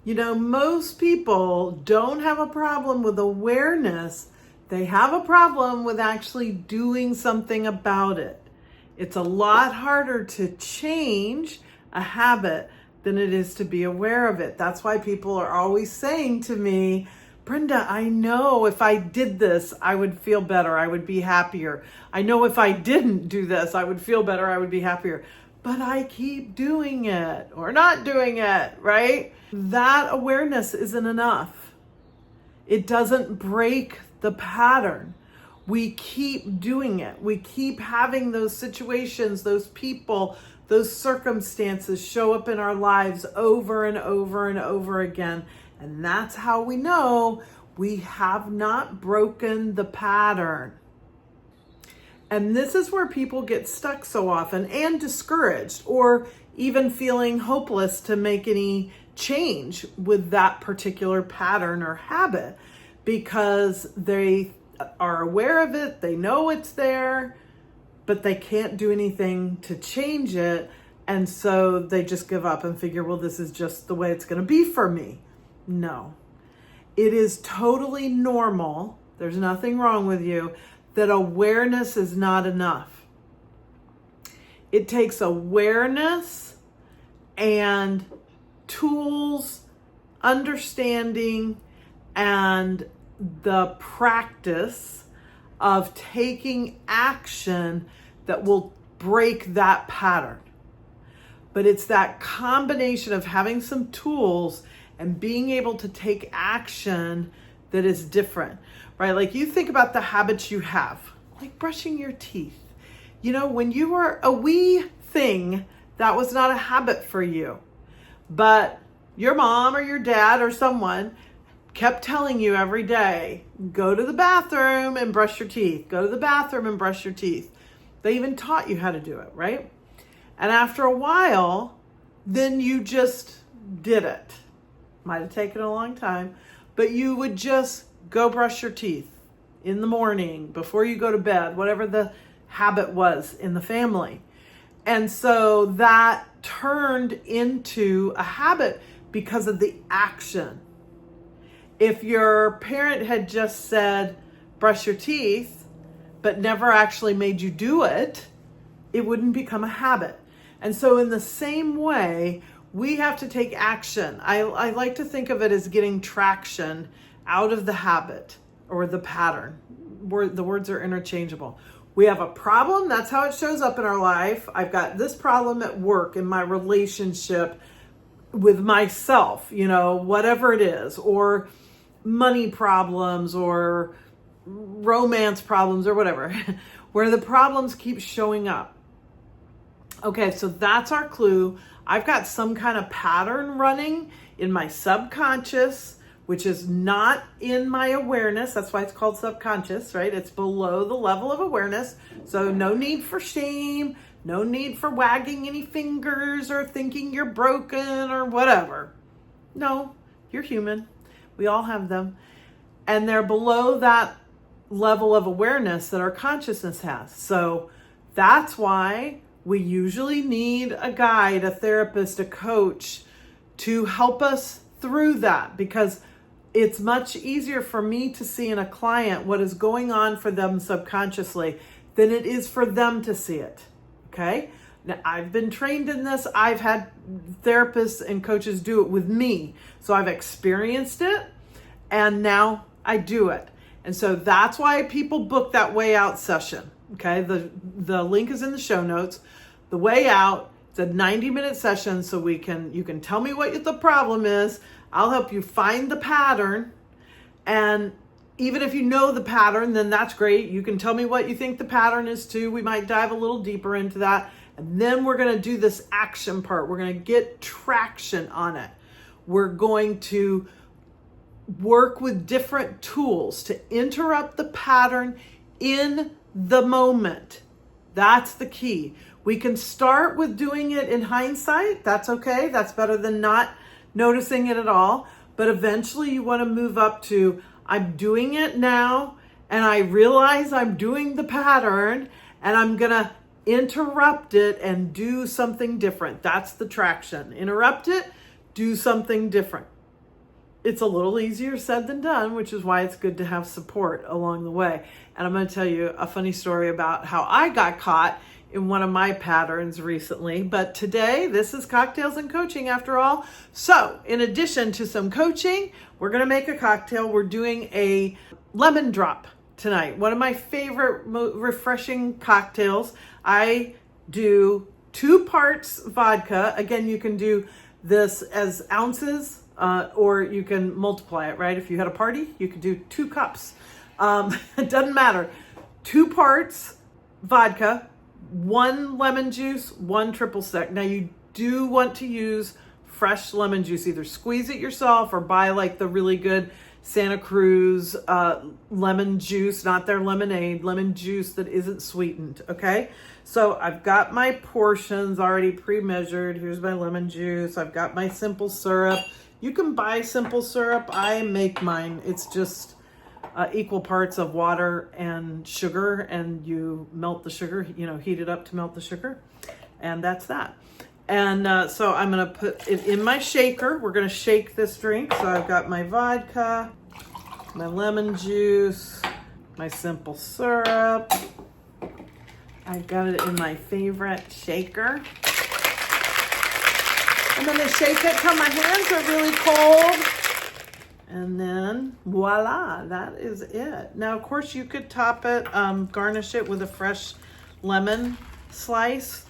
Most people don't have a problem with awareness. They have a problem with actually doing something about it. It's a lot harder to change a habit than it is to be aware of it. That's why people are always saying to me, Brenda, I know if I did this, I would feel better. I would be happier. I know if I didn't do this, I would feel better. I would be happier. But I keep doing it or not doing it, right? That awareness isn't enough. It doesn't break the pattern. We keep doing it. We keep having those situations, those people, those circumstances show up in our lives over and over and over again. And that's how we know we have not broken the pattern. And this is where people get stuck so often and discouraged, or even feeling hopeless to make any change with that particular pattern or habit, because they are aware of it, they know it's there, but they can't do anything to change it. And so they just give up and figure, well, this is just the way it's going to be for me. No, it is totally normal. There's nothing wrong with you. That awareness is not enough. It takes awareness and tools, understanding, and the practice of taking action that will break that pattern. But it's that combination of having some tools and being able to take action that is different, right? Like you think about the habits you have, like brushing your teeth. When you were a wee thing, that was not a habit for you. But your mom or your dad or someone kept telling you every day, go to the bathroom and brush your teeth. Go to the bathroom and brush your teeth. They even taught you how to do it, right? And after a while, then you just did it. Might have taken a long time, but you would just go brush your teeth in the morning before you go to bed, whatever the habit was in the family. And so that turned into a habit because of the action. If your parent had just said, brush your teeth, but never actually made you do it, it wouldn't become a habit. And so in the same way, we have to take action. I like to think of it as getting traction out of the habit or the pattern. The words are interchangeable. We have a problem. That's how it shows up in our life. I've got this problem at work, in my relationship with myself, whatever it is, or money problems or romance problems or whatever, where the problems keep showing up. Okay, so that's our clue. I've got some kind of pattern running in my subconscious, which is not in my awareness. That's why it's called subconscious, right? It's below the level of awareness. So no need for shame, no need for wagging any fingers or thinking you're broken or whatever. No, you're human. We all have them. And they're below that level of awareness that our consciousness has. So that's why we usually need a guide, a therapist, a coach to help us through that, because it's much easier for me to see in a client what is going on for them subconsciously than it is for them to see it. Okay? Now, I've been trained in this. I've had therapists and coaches do it with me. So I've experienced it and now I do it. And so that's why people book that Way Out session. Okay, the link is in the show notes. The Way Out, it's a 90-minute session, so you can tell me what the problem is. I'll help you find the pattern. And even if you know the pattern, then that's great. You can tell me what you think the pattern is too. We might dive a little deeper into that. And then we're going to do this action part. We're going to get traction on it. We're going to work with different tools to interrupt the pattern in the moment. That's the key. We can start with doing it in hindsight. That's okay. That's better than not noticing it at all. But eventually you want to move up to, I'm doing it now and I realize I'm doing the pattern and I'm going to interrupt it and do something different. That's the traction. Interrupt it, do something different. it's a little easier said than done, which is why it's good to have support along the way. And I'm going to tell you a funny story about how I got caught in one of my patterns recently. But today, this is Cocktails and Coaching after all. So in addition to some coaching, we're going to make a cocktail. We're doing a lemon drop tonight. One of my favorite refreshing cocktails. I do 2 parts vodka. Again, you can do this as ounces, or you can multiply it, right? If you had a party, you could do 2 cups. It doesn't matter. 2 parts vodka, 1 lemon juice, 1 triple sec. Now you do want to use fresh lemon juice. Either squeeze it yourself or buy like the really good Santa Cruz lemon juice, not their lemonade, lemon juice that isn't sweetened, okay? So I've got my portions already pre-measured. Here's my lemon juice. I've got my simple syrup. You can buy simple syrup. I make mine. It's just equal parts of water and sugar, and you melt the sugar, heat it up to melt the sugar, and that's that. And so I'm going to put it in my shaker. We're going to shake this drink. So I've got my vodka, my lemon juice, my simple syrup. I've got it in my favorite shaker. I'm going to shake it till my hands are really cold. And then voila, that is it. Now, of course, you could top it, garnish it with a fresh lemon slice.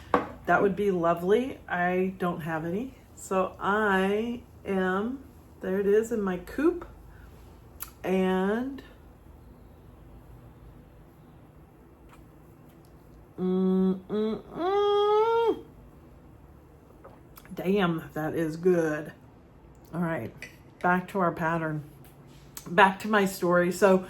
That would be lovely. I don't have any. So there it is in my coupe. And damn, that is good. All right, back to our pattern. Back to my story. So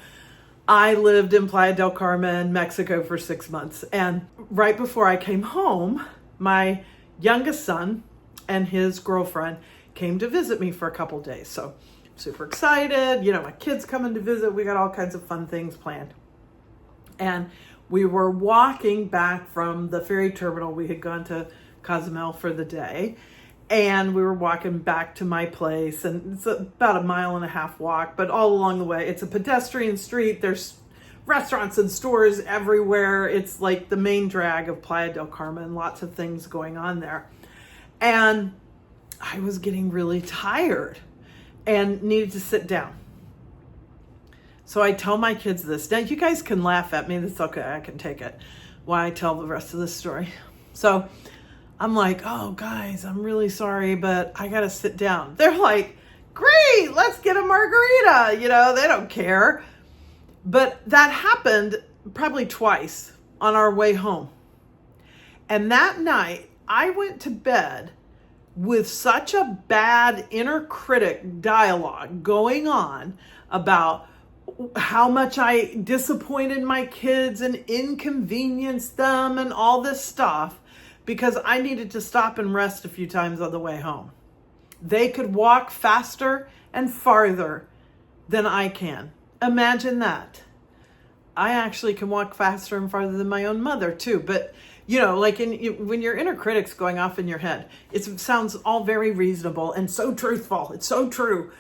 I lived in Playa del Carmen, Mexico for 6 months. And right before I came home, my youngest son and his girlfriend came to visit me for a couple days. So super excited. My kids coming to visit. We got all kinds of fun things planned. And we were walking back from the ferry terminal. We had gone to Cozumel for the day. And we were walking back to my place. And it's about a 1.5 mile walk. But all along the way, it's a pedestrian street. There's restaurants and stores everywhere. It's like the main drag of Playa del Carmen. Lots of things going on there. And I was getting really tired and needed to sit down. So I tell my kids this. Now, you guys can laugh at me. That's okay. I can take it while I tell the rest of the story. So I'm like, oh, guys, I'm really sorry, but I got to sit down. They're like, great, let's get a margarita. They don't care. But that happened probably twice on our way home. And that night, I went to bed with such a bad inner critic dialogue going on about how much I disappointed my kids and inconvenienced them and all this stuff, because I needed to stop and rest a few times on the way home. They could walk faster and farther than I can. Imagine that. I actually can walk faster and farther than my own mother too. But, when your inner critic's going off in your head, it sounds all very reasonable and so truthful. It's so true,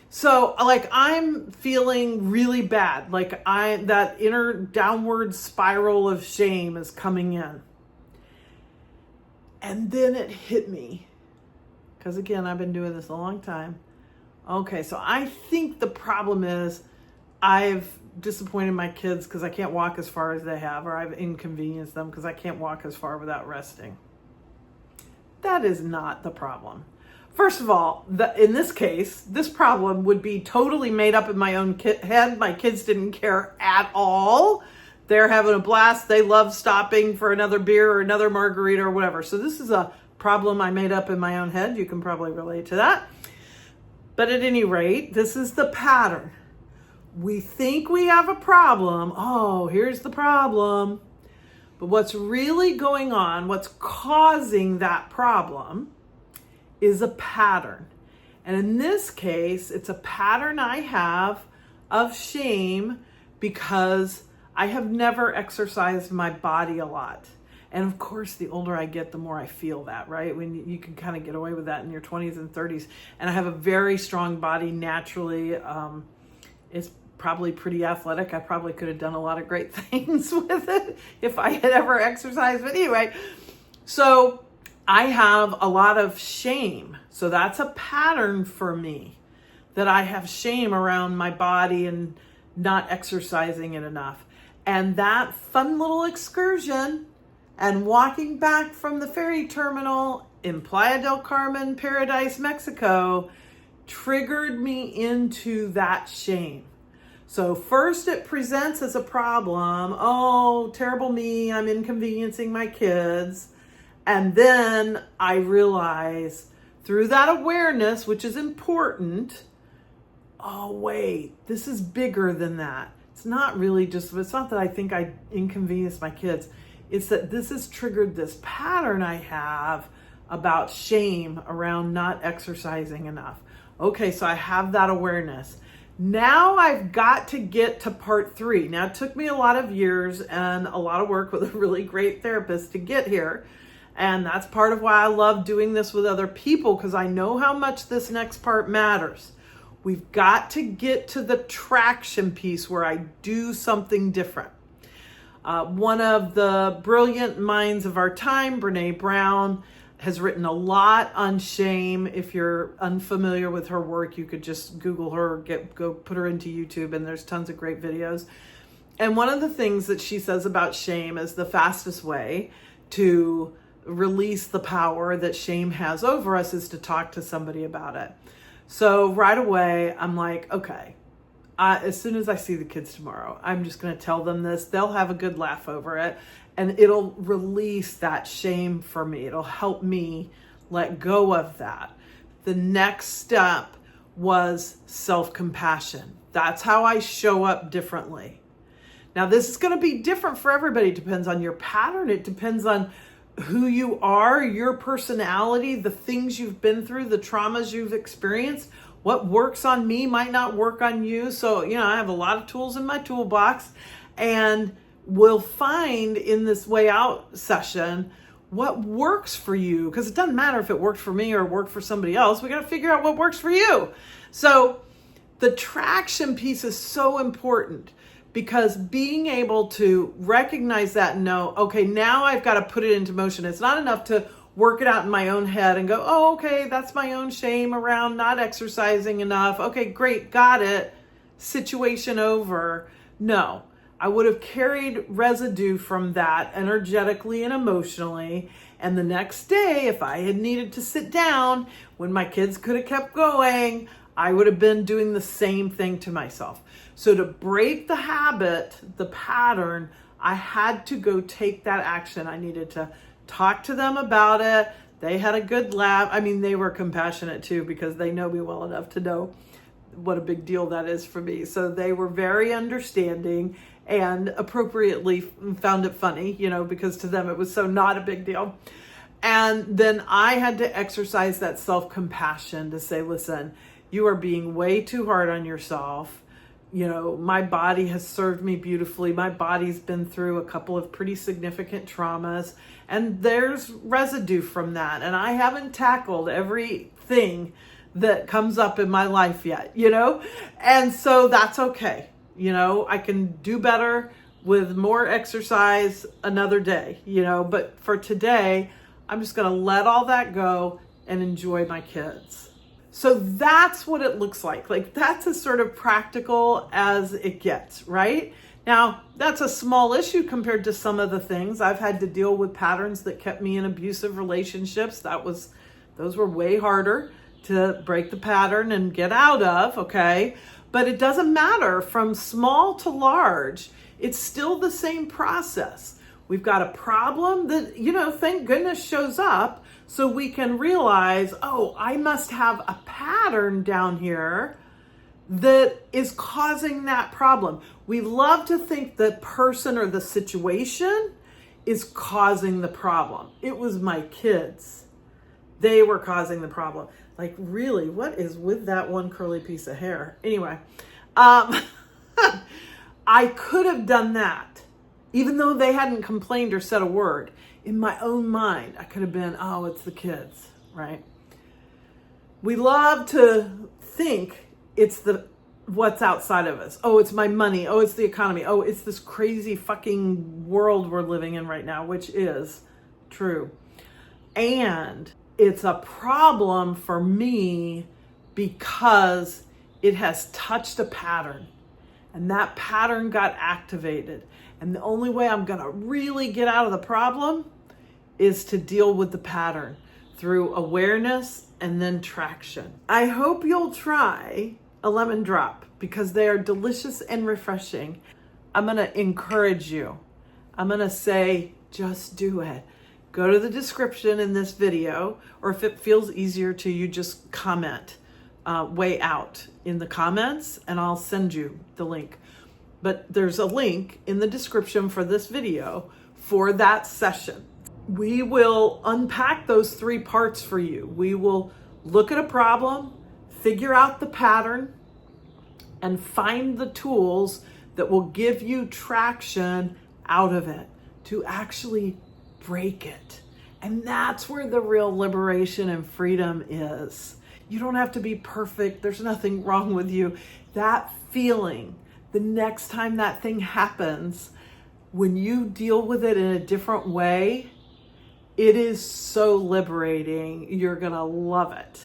So I'm feeling really bad. That inner downward spiral of shame is coming in. And then it hit me. Because again, I've been doing this a long time. Okay, so I think the problem is I've disappointed my kids because I can't walk as far as they have, or I've inconvenienced them because I can't walk as far without resting. That is not the problem. First of all, in this case, this problem would be totally made up in my own head. My kids didn't care at all. They're having a blast. They love stopping for another beer or another margarita or whatever. So this is a problem I made up in my own head. You can probably relate to that. But at any rate, this is the pattern. We think we have a problem. Oh, here's the problem. But what's really going on, what's causing that problem, is a pattern. And in this case, it's a pattern I have of shame because I have never exercised my body a lot. And of course, the older I get, the more I feel that, right? When you can kind of get away with that in your 20s and 30s. And I have a very strong body naturally. It's probably pretty athletic. I probably could have done a lot of great things with it if I had ever exercised. But anyway, so I have a lot of shame. So that's a pattern for me, that I have shame around my body and not exercising it enough. And that fun little excursion and walking back from the ferry terminal in Playa del Carmen, Paradise, Mexico, triggered me into that shame. So first it presents as a problem. Oh, terrible me, I'm inconveniencing my kids. And then I realize through that awareness, which is important, oh wait, this is bigger than that. It's not really just, it's not that I think I inconvenience my kids. It's that this has triggered this pattern I have about shame around not exercising enough. Okay, so I have that awareness. Now I've got to get to part 3. Now it took me a lot of years and a lot of work with a really great therapist to get here. And that's part of why I love doing this with other people, because I know how much this next part matters. We've got to get to the traction piece where I do something different. One of the brilliant minds of our time, Brene Brown, has written a lot on shame. If you're unfamiliar with her work, you could just Google her, go put her into YouTube, and there's tons of great videos. And one of the things that she says about shame is the fastest way to release the power that shame has over us is to talk to somebody about it. So right away, I'm like, okay, as soon as I see the kids tomorrow, I'm just going to tell them this. They'll have a good laugh over it, and it'll release that shame for me. It'll help me let go of that. The next step was self-compassion. That's how I show up differently. Now, this is going to be different for everybody. It depends on your pattern. It depends on who you are, your personality, the things you've been through, the traumas you've experienced. What works on me might not work on you. So, I have a lot of tools in my toolbox, and we'll find in this way out session what works for you, because it doesn't matter if it worked for me or worked for somebody else. We got to figure out what works for you. So the traction piece is so important, because being able to recognize that and know, okay, now I've got to put it into motion. It's not enough to work it out in my own head and go, oh, okay, that's my own shame around not exercising enough. Okay, great, got it. Situation over. No, I would have carried residue from that energetically and emotionally. And the next day, if I had needed to sit down when my kids could have kept going, I would have been doing the same thing to myself. So to break the habit, the pattern, I had to go take that action. I needed to talk to them about it. They had a good laugh. I mean, they were compassionate too, because they know me well enough to know what a big deal that is for me. So they were very understanding and appropriately found it funny, because to them it was so not a big deal. And then I had to exercise that self-compassion to say, listen, you are being way too hard on yourself. My body has served me beautifully. My body's been through a couple of pretty significant traumas, and there's residue from that. And I haven't tackled everything that comes up in my life yet, and so that's okay. I can do better with more exercise another day, but for today, I'm just going to let all that go and enjoy my kids. So that's what it looks like. Like, that's as sort of practical as it gets, right? Now, that's a small issue compared to some of the things. I've had to deal with patterns that kept me in abusive relationships. Those were way harder to break the pattern and get out of, okay? But it doesn't matter, from small to large, it's still the same process. We've got a problem that, thank goodness shows up, so we can realize, oh, I must have a pattern down here that is causing that problem. We love to think the person or the situation is causing the problem. It was my kids. They were causing the problem. Like, really, what is with that one curly piece of hair? Anyway, I could have done that, even though they hadn't complained or said a word. In my own mind, I could have been, oh, it's the kids, right? We love to think it's what's outside of us. Oh, it's my money. Oh, it's the economy. Oh, it's this crazy fucking world we're living in right now, which is true. And it's a problem for me because it has touched a pattern, and that pattern got activated. And the only way I'm going to really get out of the problem is to deal with the pattern through awareness and then traction. I hope you'll try a lemon drop because they are delicious and refreshing. I'm going to encourage you. I'm going to say, just do it. Go to the description in this video, or if it feels easier to you, just comment way out in the comments and I'll send you the link. But there's a link in the description for this video for that session. We will unpack those 3 parts for you. We will look at a problem, figure out the pattern, and find the tools that will give you traction out of it to actually break it. And that's where the real liberation and freedom is. You don't have to be perfect. There's nothing wrong with you. That feeling, the next time that thing happens, when you deal with it in a different way, it is so liberating. You're going to love it.